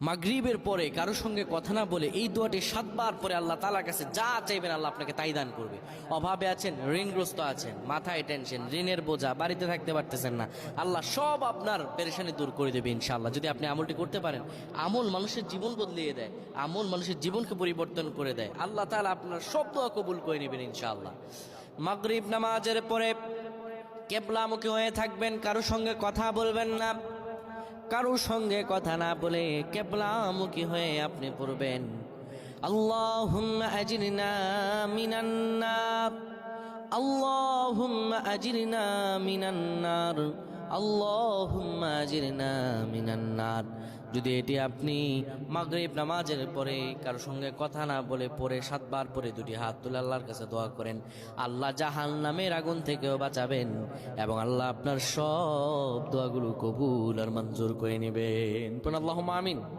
মাগরিবের পরে কারো সঙ্গে কথা না বলে এই দোয়াটি 7 বার পরে আল্লাহ তাআলার কাছে যা চাইবেন আল্লাহ আপনাকে তাই দান করবে। অভাবে আছেন, ঋণগ্রস্ত আছেন, মাথায় টেনশন, ঋণের বোঝা, বাড়িতে থাকতে পারতেছেন না, আল্লাহ সব আপনার পেরেশানি দূর করে দেবে ইনশাআল্লাহ, যদি আপনি আমলটি করতে পারেন। আমল মানুষের জীবন বদলিয়ে দেয়, আমল মানুষের জীবনকে পরিবর্তন করে দেয়। আল্লাহ তাআলা আপনার সব দোয়া কবুল করে নেবেন ইনশাআল্লাহ। মাগরিব নামাজের পরে কিবলামুখী হয়ে থাকবেন, কারো সঙ্গে কথা বলবেন না, কারো সঙ্গে কথা না বলে কিবলামুখী হয়ে আপনি পড়বেন আল্লাহুম্মা আজরিনা মিনান নার, আল্লাহুম্মা আজরিনা মিনান নার, আল্লাহুম্মা আজরিনা মিনান নার। যদি এটি আপনি মাগরিব নামাজের পরে কারো সঙ্গে কথা না বলে পড়ে 7 বার পরে দুটি হাত তুলে আল্লাহর কাছে দোয়া করেন, আল্লাহ জাহান্নামের আগুন থেকেও বাঁচাবেন এবং আল্লাহ আপনার সব দোয়াগুলো কবুল আর মঞ্জুর করে নেবেন। আল্লাহুম্মা আমিন।